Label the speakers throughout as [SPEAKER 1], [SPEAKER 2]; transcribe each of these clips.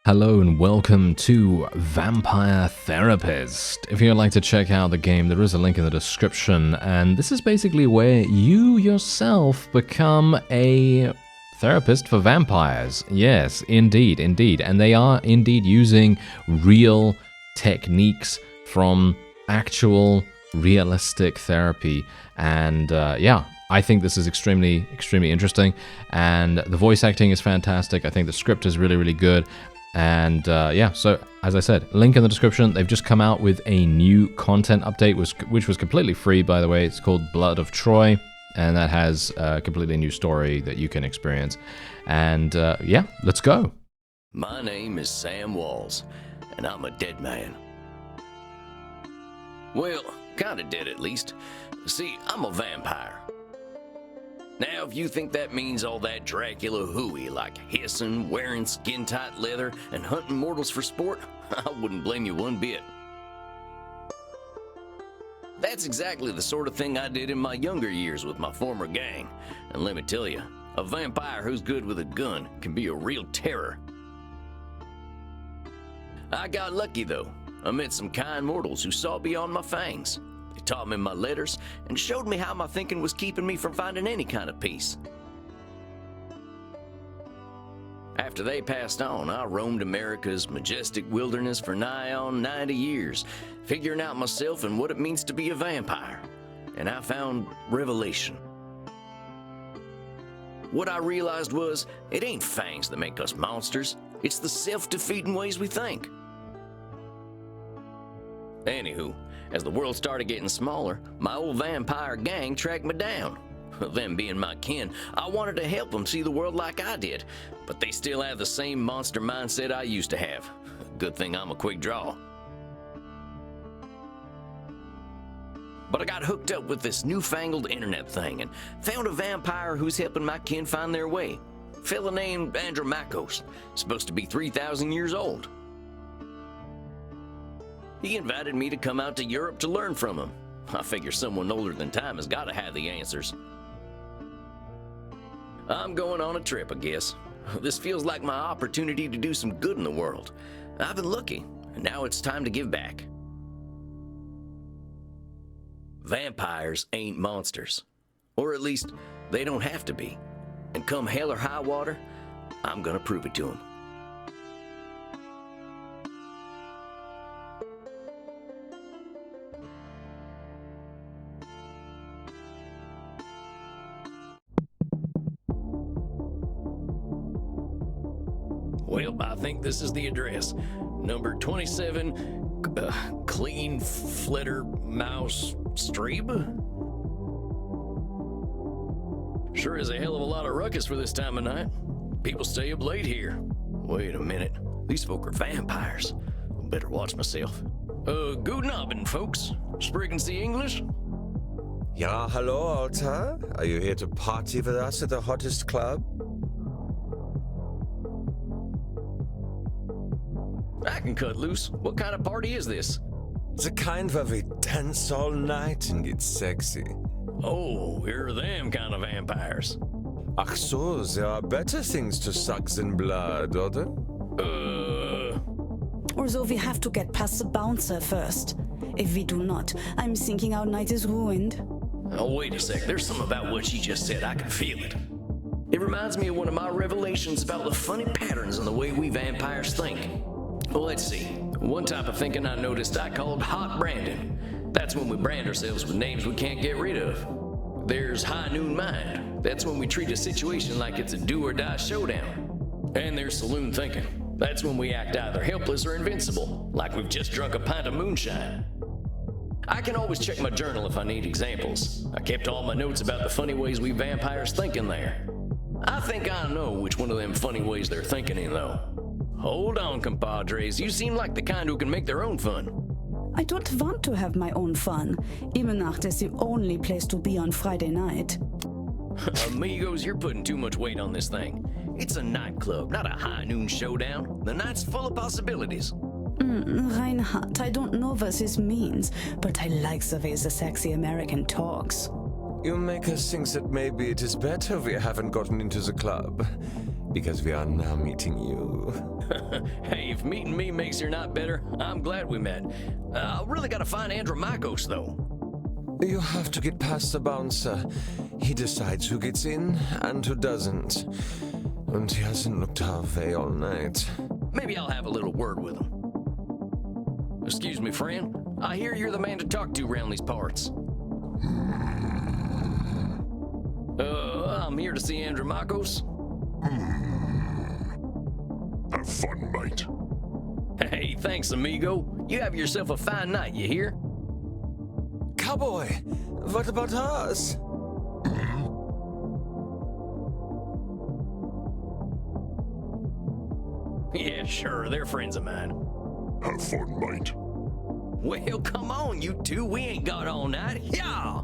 [SPEAKER 1] Hello and welcome to Vampire Therapist. If you'd like to check out the game, there is a link in the description, and this is basically where you yourself become a therapist for vampires. Yes, indeed, and they are indeed using real techniques from actual realistic therapy, and I think this is extremely interesting, and the voice acting is fantastic. I think the script is really good. And so as I said, link in the description. They've just come out with a new content update, which was completely free, by the way. It's called Blood of Troy, and that has a completely new story that you can experience. And let's go.
[SPEAKER 2] My name is Sam Walls, and I'm a dead man. Well, kinda dead at least. See, I'm a vampire. Now, if you think that means all that Dracula hooey, like hissing, wearing skin-tight leather, and hunting mortals for sport, I wouldn't blame you one bit. That's exactly the sort of thing I did in my younger years with my former gang. And let me tell you, a vampire who's good with a gun can be a real terror. I got lucky, though. I met some kind mortals who saw beyond my fangs. They taught me my letters and showed me how my thinking was keeping me from finding any kind of peace. After they passed on, I roamed America's majestic wilderness for nigh on 90 years, figuring out myself and what it means to be a vampire. And I found revelation. What I realized was, it ain't fangs that make us monsters. It's the self-defeating ways we think. Anywho, as the world started getting smaller, my old vampire gang tracked me down. Them being my kin, I wanted to help them see the world like I did, but they still have the same monster mindset I used to have. Good thing I'm a quick draw. But I got hooked up with this newfangled internet thing and found a vampire who's helping my kin find their way. A fella named Andromachos, supposed to be 3,000 years old. He invited me to come out to Europe to learn from him. I figure someone older than time has got to have the answers. I'm going on a trip, I guess. This feels like my opportunity to do some good in the world. I've been lucky, and now it's time to give back. Vampires ain't monsters. Or at least, they don't have to be. And come hell or high water, I'm gonna prove it to them. Well, I think this is the address. Number 27, Clean Flitter Mouse Streeb? Sure is a hell of a lot of ruckus for this time of night. People stay up late here. Wait a minute, these folk are vampires. Better watch myself. Guten Abend, folks. Sprechen Sie English?
[SPEAKER 3] Ja, hello, Alta. Are you here to party with us at the hottest club?
[SPEAKER 2] I can cut loose. What kind of party is this?
[SPEAKER 3] The kind where we dance all night and get sexy.
[SPEAKER 2] Oh, here are them kind of vampires.
[SPEAKER 3] Ach so, there are better things to suck than blood, are there?
[SPEAKER 4] Although we have to get past the bouncer first. If we do not, I'm thinking our night is ruined.
[SPEAKER 2] Oh, wait a sec. There's something about what she just said. I can feel it. It reminds me of one of my revelations about the funny patterns in the way we vampires think. Well, let's see. One type of thinking I noticed I called hot branding. That's when we brand ourselves with names we can't get rid of. There's high noon mind. That's when we treat a situation like it's a do or die showdown. And there's saloon thinking. That's when we act either helpless or invincible, like we've just drunk a pint of moonshine. I can always check my journal if I need examples. I kept all my notes about the funny ways we vampires think in there. I think I know which one of them funny ways they're thinking in, though. Hold on, compadres. You seem like the kind who can make their own fun.
[SPEAKER 4] I don't want to have my own fun. Imenach is the only place to be on Friday night.
[SPEAKER 2] Amigos, you're putting too much weight on this thing. It's a nightclub, not a high noon showdown. The night's full of possibilities.
[SPEAKER 4] Reinhardt, I don't know what this means, but I like the way the sexy American talks.
[SPEAKER 3] You make us think that maybe it is better we haven't gotten into the club. because we are now meeting you.
[SPEAKER 2] Hey, if meeting me makes your night better, I'm glad we met. I really gotta find Andromachos, though.
[SPEAKER 3] You have to get past the bouncer. He decides who gets in and who doesn't. And he hasn't looked our way all night.
[SPEAKER 2] Maybe I'll have a little word with him. Excuse me, friend. I hear you're the man to talk to around these parts. I'm here to see Andromachos.
[SPEAKER 5] Have fun, mate.
[SPEAKER 2] Hey, thanks, amigo. You have yourself a fine night, you hear?
[SPEAKER 3] Cowboy, what about us?
[SPEAKER 2] Yeah, sure, they're friends of mine.
[SPEAKER 5] Have fun, mate.
[SPEAKER 2] Well, come on, you two. We ain't got all night. Yeah!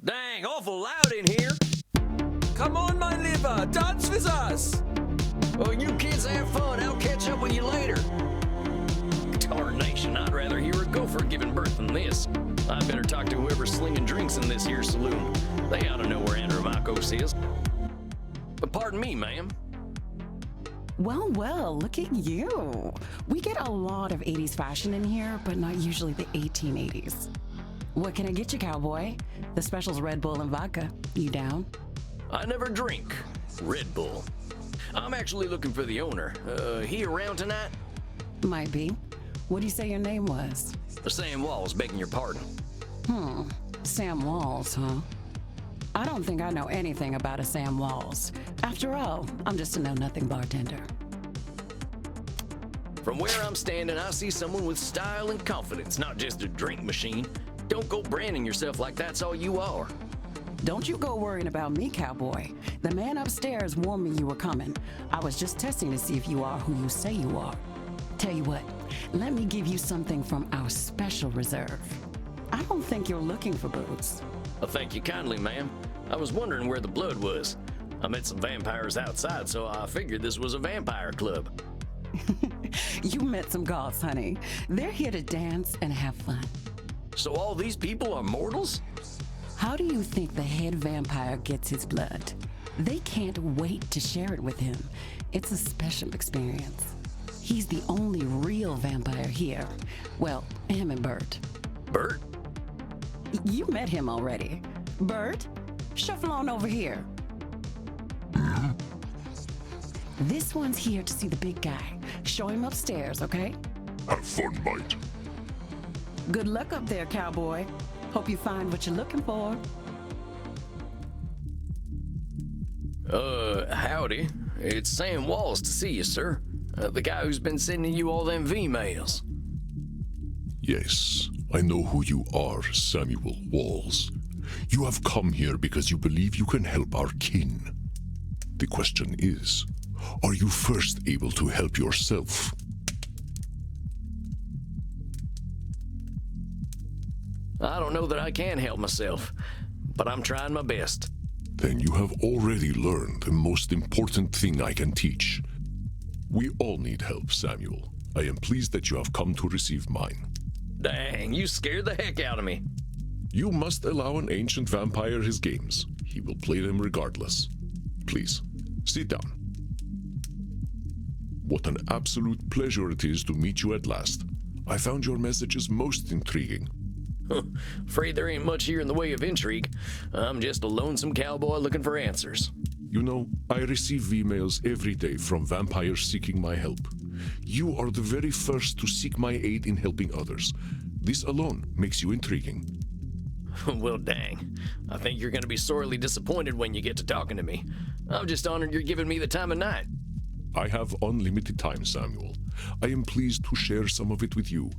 [SPEAKER 2] Dang, awful loud in here.
[SPEAKER 3] Come on, my liver, dance with us!
[SPEAKER 2] Well, you kids have fun. I'll catch up with you later. Tarnation, I'd rather hear a gopher giving birth than this. I'd better talk to whoever's slinging drinks in this here saloon. They ought to know where Andromachos is. But pardon me, ma'am.
[SPEAKER 6] Well, well, look at you. We get a lot of 80s fashion in here, but not usually the 1880s. What can I get you, cowboy? The special's Red Bull and vodka. You down?
[SPEAKER 2] I never drink Red Bull. I'm actually looking for the owner. He around tonight?
[SPEAKER 6] Might be. What do you say your name was?
[SPEAKER 2] Sam Walls, begging your pardon.
[SPEAKER 6] Sam Walls, huh? I don't think I know anything about a Sam Walls. After all, I'm just a know-nothing bartender.
[SPEAKER 2] From where I'm standing, I see someone with style and confidence, not just a drink machine. Don't go branding yourself like that's all you are.
[SPEAKER 6] Don't you go worrying about me, cowboy. The man upstairs warned me you were coming. I was just testing to see if you are who you say you are. Tell you what, let me give you something from our special reserve. I don't think you're looking for booze.
[SPEAKER 2] Well, thank you kindly, ma'am. I was wondering where the blood was. I met some vampires outside, so I figured this was a vampire club.
[SPEAKER 6] You met some goths, honey. They're here to dance and have fun.
[SPEAKER 2] So all these people are mortals?
[SPEAKER 6] How do you think the head vampire gets his blood? They can't wait to share it with him. It's a special experience. He's the only real vampire here. Well, him and Bert.
[SPEAKER 2] Bert?
[SPEAKER 6] You met him already. Bert, shuffle on over here. This one's here to see the big guy. Show him upstairs, okay?
[SPEAKER 5] Have fun, mate.
[SPEAKER 6] Good luck up there, cowboy. Hope you find what you're looking for.
[SPEAKER 2] Howdy. It's Sam Walls to see you, sir. The guy who's been sending you all them V-mails.
[SPEAKER 5] Yes, I know who you are, Samuel Walls. You have come here because you believe you can help our kin. The question is, are you first able to help yourself?
[SPEAKER 2] I don't know that I can help myself, but I'm trying my best.
[SPEAKER 5] Then you have already learned the most important thing I can teach. We all need help, Samuel. I am pleased that you have come to receive mine.
[SPEAKER 2] Dang, you scared the heck out of me.
[SPEAKER 5] You must allow an ancient vampire his games. He will play them regardless. Please, sit down. What an absolute pleasure it is to meet you at last. I found your messages most intriguing.
[SPEAKER 2] Afraid there ain't much here in the way of intrigue. I'm just a lonesome cowboy looking for answers.
[SPEAKER 5] You know, I receive emails every day from vampires seeking my help. You are the very first to seek my aid in helping others. This alone makes you intriguing.
[SPEAKER 2] Well, dang. I think you're gonna be sorely disappointed when you get to talking to me. I'm just honored you're giving me the time of night.
[SPEAKER 5] I have unlimited time, Samuel. I am pleased to share some of it with you.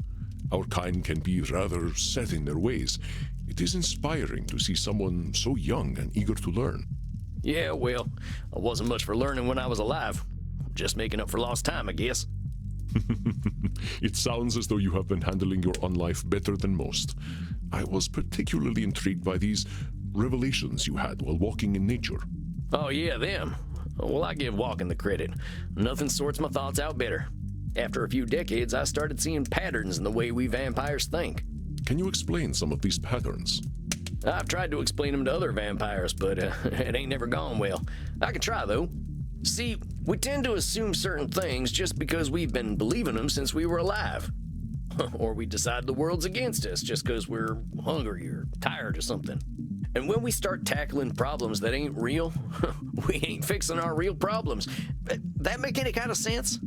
[SPEAKER 5] Our kind can be rather set in their ways. It is inspiring to see someone so young and eager to learn.
[SPEAKER 2] Yeah, well, I wasn't much for learning when I was alive. Just making up for lost time, I guess.
[SPEAKER 5] It sounds as though you have been handling your own life better than most. I was particularly intrigued by these revelations you had while walking in nature.
[SPEAKER 2] Oh yeah, them. Well, I give walking the credit. Nothing sorts my thoughts out better. After a few decades, I started seeing patterns in the way we vampires think.
[SPEAKER 5] Can you explain some of these patterns?
[SPEAKER 2] I've tried to explain them to other vampires, but it ain't never gone well. I can try, though. See, we tend to assume certain things just because we've been believing them since we were alive. Or we decide the world's against us just because we're hungry or tired or something. And when we start tackling problems that ain't real, we ain't fixing our real problems. That make any kind of sense?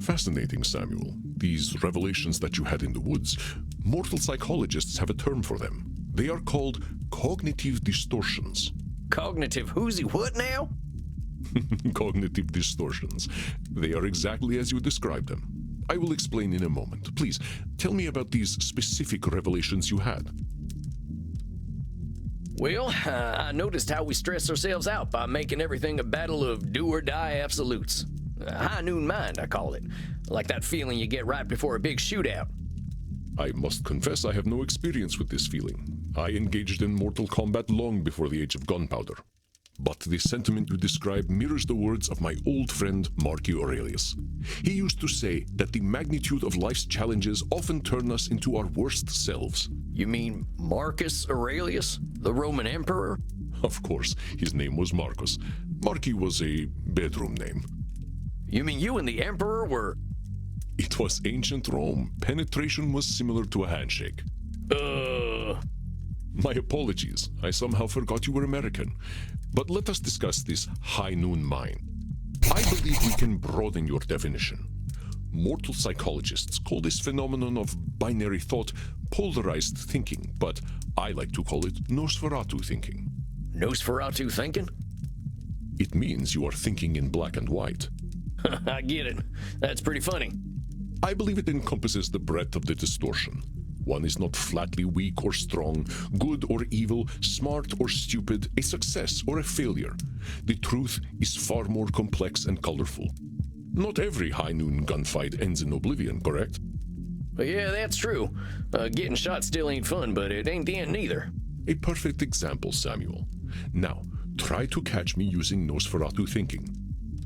[SPEAKER 5] Fascinating, Samuel. These revelations that you had in the woods, mortal psychologists have a term for them. They are called cognitive distortions.
[SPEAKER 2] Cognitive whoozy what now?
[SPEAKER 5] Cognitive distortions. They are exactly as you described them. I will explain in a moment. Please, tell me about these specific revelations you had.
[SPEAKER 2] Well, I noticed how we stress ourselves out by making everything a battle of do-or-die absolutes. High noon mind, I call it. Like that feeling you get right before a big shootout.
[SPEAKER 5] I must confess I have no experience with this feeling. I engaged in mortal combat long before the age of gunpowder. But the sentiment you describe mirrors the words of my old friend Marcus Aurelius. He used to say that the magnitude of life's challenges often turn us into our worst selves.
[SPEAKER 2] You mean Marcus Aurelius, the Roman emperor?
[SPEAKER 5] Of course, his name was Marcus. Marcus was a bedroom name.
[SPEAKER 2] You mean you and the emperor were...
[SPEAKER 5] It was ancient Rome. Penetration was similar to a handshake. My apologies. I somehow forgot you were American. But let us discuss this high noon mind. I believe we can broaden your definition. Mortal psychologists call this phenomenon of binary thought polarized thinking, but I like to call it Nosferatu thinking.
[SPEAKER 2] Nosferatu thinking?
[SPEAKER 5] It means you are thinking in black and white.
[SPEAKER 2] I get it. That's pretty funny.
[SPEAKER 5] I believe it encompasses the breadth of the distortion. One is not flatly weak or strong, good or evil, smart or stupid, a success or a failure. The truth is far more complex and colorful. Not every high noon gunfight ends in oblivion, correct?
[SPEAKER 2] Yeah, that's true. Getting shot still ain't fun, but it ain't the end neither.
[SPEAKER 5] A perfect example, Samuel. Now, try to catch me using Nosferatu thinking.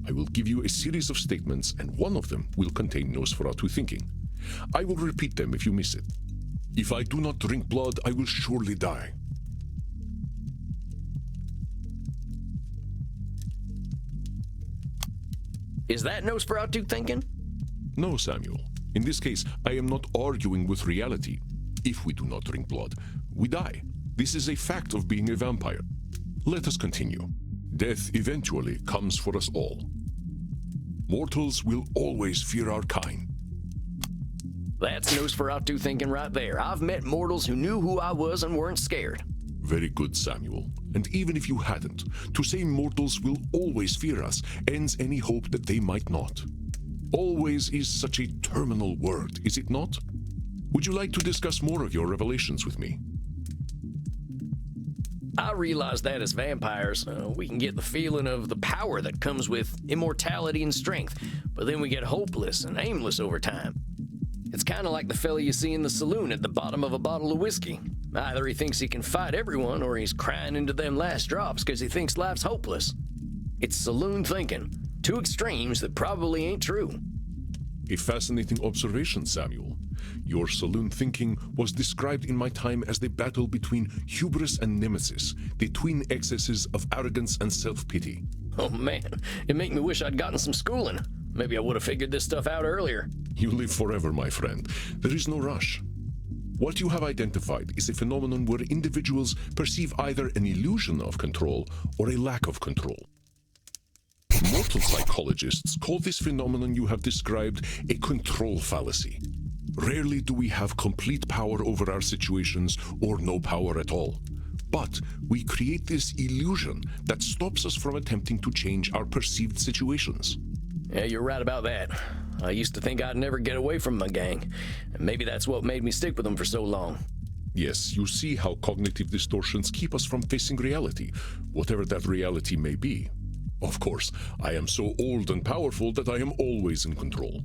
[SPEAKER 5] I will give you a series of statements, and one of them will contain Nosferatu thinking. I will repeat them if you miss it. If I do not drink blood, I will surely die.
[SPEAKER 2] Is that Nosferatu thinking?
[SPEAKER 5] No, Samuel. In this case, I am not arguing with reality. If we do not drink blood, we die. This is a fact of being a vampire. Let us continue. Death eventually comes for us all. Mortals will always fear our kind.
[SPEAKER 2] That's Nosferatu thinking right there. I've met mortals who knew who I was and weren't scared.
[SPEAKER 5] Very good, Samuel. And even if you hadn't, to say mortals will always fear us ends any hope that they might not. Always is such a terminal word, is it not? Would you like to discuss more of your revelations with me?
[SPEAKER 2] I realize that as vampires, we can get the feeling of the power that comes with immortality and strength, but then we get hopeless and aimless over time. It's kind of like the fella you see in the saloon at the bottom of a bottle of whiskey. Either he thinks he can fight everyone, or he's crying into them last drops because he thinks life's hopeless. It's saloon thinking, two extremes that probably ain't true.
[SPEAKER 5] A fascinating observation, Samuel. Your saloon thinking was described in my time as the battle between hubris and nemesis, the twin excesses of arrogance and self-pity.
[SPEAKER 2] Oh man, it make me wish I'd gotten some schooling. Maybe I would have figured this stuff out earlier.
[SPEAKER 5] You live forever, my friend. There is no rush. What you have identified is a phenomenon where individuals perceive either an illusion of control or a lack of control. Mortal psychologists call this phenomenon you have described a control fallacy. Rarely do we have complete power over our situations or no power at all. But we create this illusion that stops us from attempting to change our perceived situations.
[SPEAKER 2] Yeah, you're right about that. I used to think I'd never get away from my gang, and maybe that's what made me stick with them for so long.
[SPEAKER 5] Yes, you see how cognitive distortions keep us from facing reality, whatever that reality may be. Of course, I am so old and powerful that I am always in control.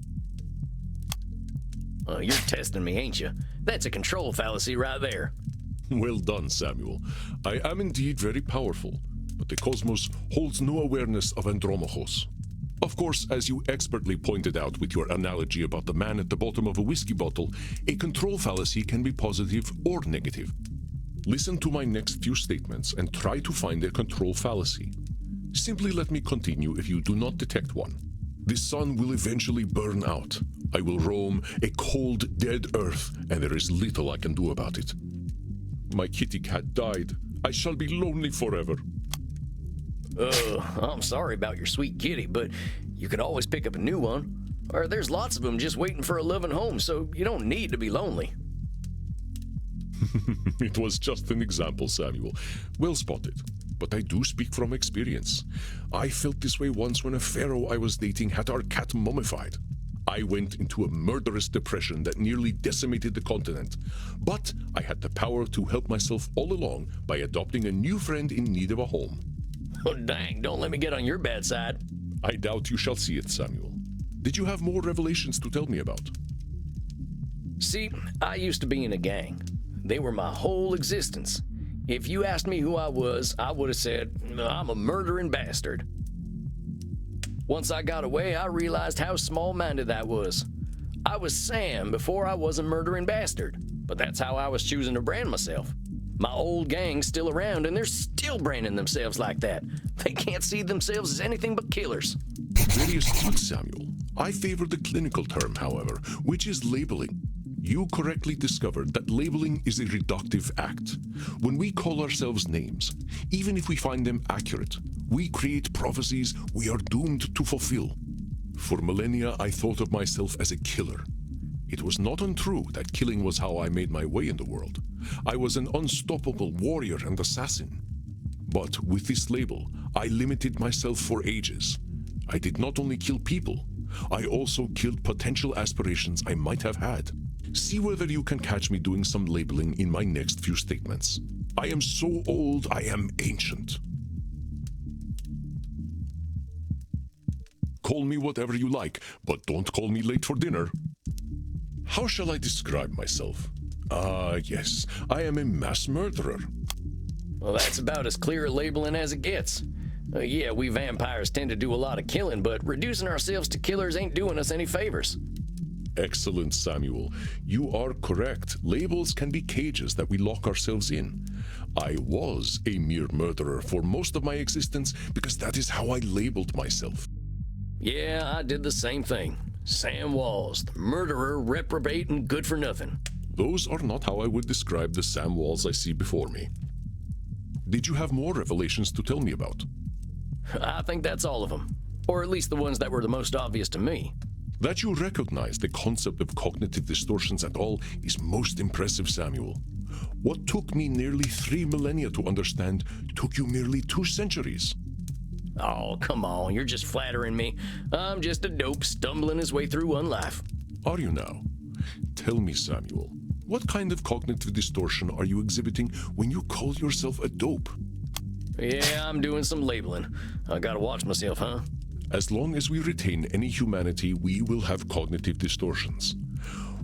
[SPEAKER 2] You're testing me, ain't you? That's a control fallacy right there.
[SPEAKER 5] Well done, Samuel. I am indeed very powerful, but the cosmos holds no awareness of Andromachos. Of course, as you expertly pointed out with your analogy about the man at the bottom of a whiskey bottle, a control fallacy can be positive or negative. Listen to my next few statements and try to find a control fallacy. Simply let me continue if you do not detect one. The sun will eventually burn out. I will roam a cold, dead earth, and there is little I can do about it. My kitty cat died. I shall be lonely forever.
[SPEAKER 2] I'm sorry about your sweet kitty, but you could always pick up a new one. Or there's lots of them just waiting for a loving home, so you don't need to be lonely.
[SPEAKER 5] It was just an example, Samuel. Well spotted. But I do speak from experience. I felt this way once when a pharaoh I was dating had our cat mummified. I went into a murderous depression that nearly decimated the continent. But I had the power to help myself all along by adopting a new friend in need of a home.
[SPEAKER 2] Oh, dang, don't let me get on your bad side.
[SPEAKER 5] I doubt you shall see it, Samuel. Did you have more revelations to tell me about?
[SPEAKER 2] See, I used to be in a gang. They were my whole existence. If you asked me who I was, I would have said, I'm a murdering bastard. Once I got away, I realized how small-minded that was. I was Sam before I was a murdering bastard, but that's how I was choosing to brand myself. My old gang's still around, and they're still branding themselves like that. They can't see themselves as anything but killers.
[SPEAKER 5] Very astute, Samuel. I favor the clinical term, however, which is labeling. You correctly discovered that labeling is a reductive act. When we call ourselves names, even if we find them accurate, we create prophecies we are doomed to fulfill. For millennia, I thought of myself as a killer. It was not untrue that killing was how I made my way in the world. I was an unstoppable warrior and assassin. But with this label, I limited myself for ages. I did not only kill people, I also killed potential aspirations I might have had. See whether you can catch me doing some labeling in my next few statements. I am so old, I am ancient. Call me whatever you like, but don't call me late for dinner. How shall I describe myself? Yes, I am a mass murderer.
[SPEAKER 2] Well, that's about as clear a labeling as it gets. Yeah, we vampires tend to do a lot of killing, but reducing ourselves to killers ain't doing us any favors.
[SPEAKER 5] Excellent, Samuel. You are correct. Labels can be cages that we lock ourselves in. I was a mere murderer for most of my existence because that is how I labeled myself.
[SPEAKER 2] Yeah, I did the same thing. Sam Walls, the murderer, reprobate, and good for nothing.
[SPEAKER 5] Those are not how I would describe the Sam Walls I see before me. Did you have more revelations to tell me about?
[SPEAKER 2] I think that's all of them. Or at least the ones that were the most obvious to me.
[SPEAKER 5] That you recognize the concept of cognitive distortions at all is most impressive, Samuel. What took me nearly 3 millennia to understand took you merely 2 centuries.
[SPEAKER 2] Oh, come on, you're just flattering me. I'm just a dope stumbling his way through one life.
[SPEAKER 5] Are you now? Tell me, Samuel, what kind of cognitive distortion are you exhibiting when you call yourself a dope?
[SPEAKER 2] Yeah, I'm doing some labeling. I gotta watch myself, huh?
[SPEAKER 5] As long as we retain any humanity, we will have cognitive distortions.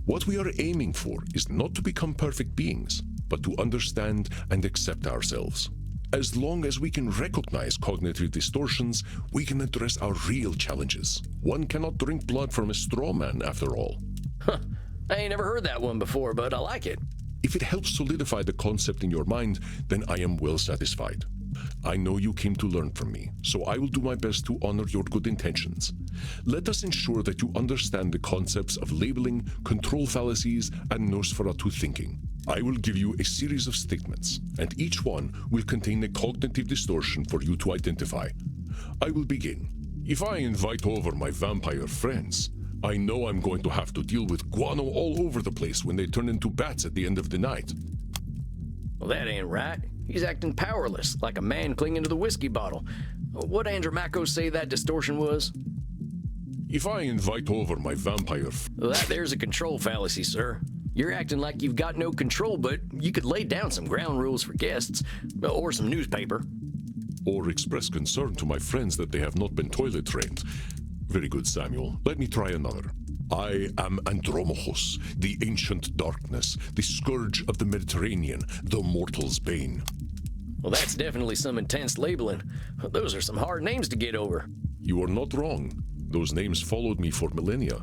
[SPEAKER 5] What we are aiming for is not to become perfect beings, but to understand and accept ourselves. As long as we can recognize cognitive distortions, we can address our real challenges. One cannot drink blood from a straw man, after all.
[SPEAKER 2] Huh, I ain't never heard that one before, but I like it.
[SPEAKER 5] If it helps solidify the concept in your mind, then I am well satisfied. I know you came to learn from me, so I will do my best to honor your good intentions. Let us ensure that you understand the concepts of labeling, control fallacies, and Nosferatu thinking. I will give you a series of statements, and each one will contain a cognitive distortion for you to identify. I will begin. If I invite over my vampire friends, I know I'm going to have to deal with guano all over the place when they turn into bats at the end of the night.
[SPEAKER 2] Well, that ain't right. He's acting powerless, like a man clinging to the whiskey bottle. What'd Andromaco say that distortion was?
[SPEAKER 5] If I invite over my vampire...
[SPEAKER 2] Well, there's a control fallacy, sir. You're acting like you've got no control, but you could lay down some ground rules for guests, or some newspaper.
[SPEAKER 5] Or express concern to my friends that they have not been toilet trained. Very good, Samuel. Let me try another. I am Andromachus, the ancient darkness, the scourge of the Mediterranean, the mortal's bane.
[SPEAKER 2] Well, that's definitely some intense labeling. Those are some hard names to get over.
[SPEAKER 5] You are not wrong. Those names followed me for millennia.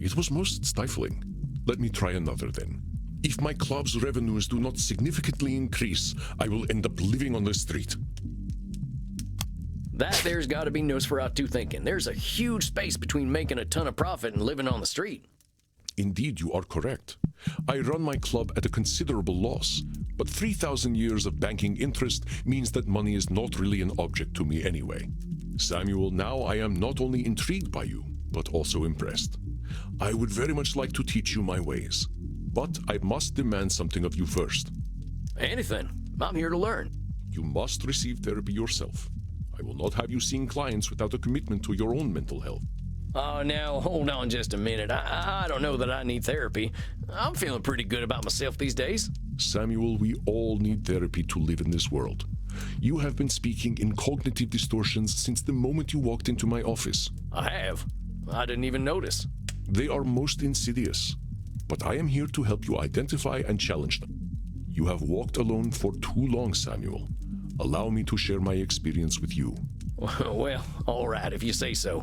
[SPEAKER 5] It was most stifling. Let me try another then. If my club's revenues do not significantly increase, I will end up living on the street.
[SPEAKER 2] That there's got to be Nosferatu thinking. There's a huge space between making a ton of profit and living on the street.
[SPEAKER 5] Indeed, you are correct. I run my club at a considerable loss, but 3,000 years of banking interest means that money is not really an object to me anyway. Samuel, now I am not only intrigued by you, but also impressed. I would very much like to teach you my ways, but I must demand something of you first.
[SPEAKER 2] Anything. I'm here to learn.
[SPEAKER 5] You must receive therapy yourself. I will not have you seeing clients without a commitment to your own mental health.
[SPEAKER 2] Oh, now, hold on just a minute. I don't know that I need therapy. I'm feeling pretty good about myself these days.
[SPEAKER 5] Samuel, we all need therapy to live in this world. You have been speaking in cognitive distortions since the moment you walked into my office.
[SPEAKER 2] I have. I didn't even notice.
[SPEAKER 5] They are most insidious, but I am here to help you identify and challenge them. You have walked alone for too long, Samuel. Allow me to share my experience with you.
[SPEAKER 2] Well, all right, if you say so.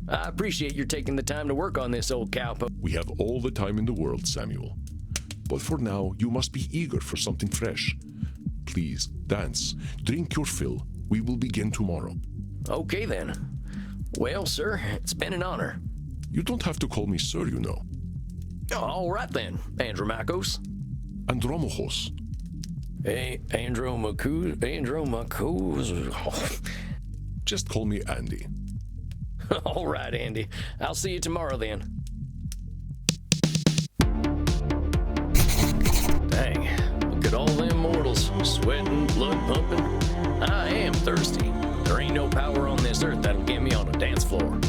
[SPEAKER 2] I appreciate your taking the time to work on this, old cowpoke.
[SPEAKER 5] We have all the time in the world, Samuel. But for now, you must be eager for something fresh. Please, dance, drink your fill. We will begin tomorrow.
[SPEAKER 2] Okay, then. Well, sir, it's been an honor.
[SPEAKER 5] You don't have to call me sir, you know.
[SPEAKER 2] All right, then, Andromachos.
[SPEAKER 5] Andromachos.
[SPEAKER 2] Hey, Andromachos.
[SPEAKER 5] Just call me Andy.
[SPEAKER 2] All right, Andy. I'll see you tomorrow then. Dang, look at all them mortals, sweating, blood pumping. I am thirsty. There ain't no power on this earth that'll get me on a dance floor.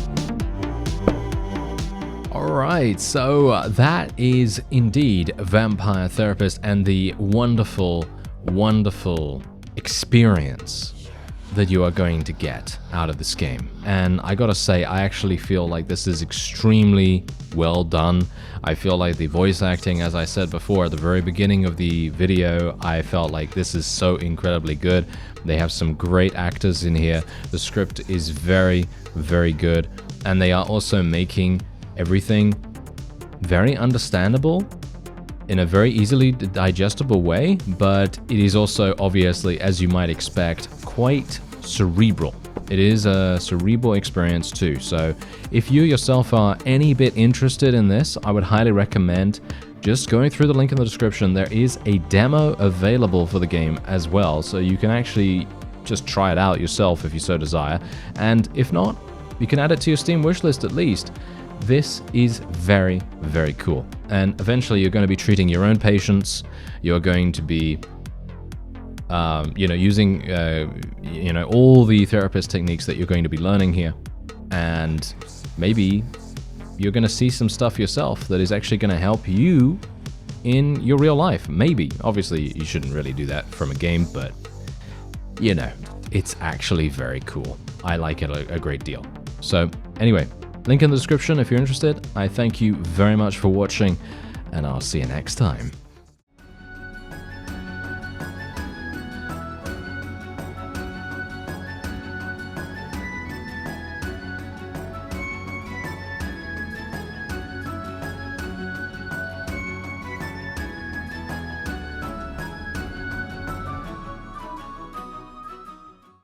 [SPEAKER 1] Alright, so that is indeed Vampire Therapist and the wonderful, wonderful experience that you are going to get out of this game. And I gotta say, I actually feel like this is extremely well done. I feel like the voice acting, as I said before at the very beginning of the video, I felt like this is so incredibly good. They have some great actors in here. The script is very, very good. And they are also making everything very understandable in a very easily digestible way, but it is also obviously, as you might expect, quite cerebral. It is a cerebral experience too, so if you yourself are any bit interested in this, I would highly recommend just going through the link in the description. There is a demo available for the game as well, so you can actually just try it out yourself if you so desire, and if not, you can add it to your Steam wishlist at least. This is very, very cool. And eventually you're going to be treating your own patients. You're going to be, using, all the therapist techniques that you're going to be learning here. And maybe you're going to see some stuff yourself that is actually going to help you in your real life. Maybe. Obviously, you shouldn't really do that from a game, but, it's actually very cool. I like it a great deal. So, anyway, link in the description if you're interested. I thank you very much for watching, and I'll see you next time.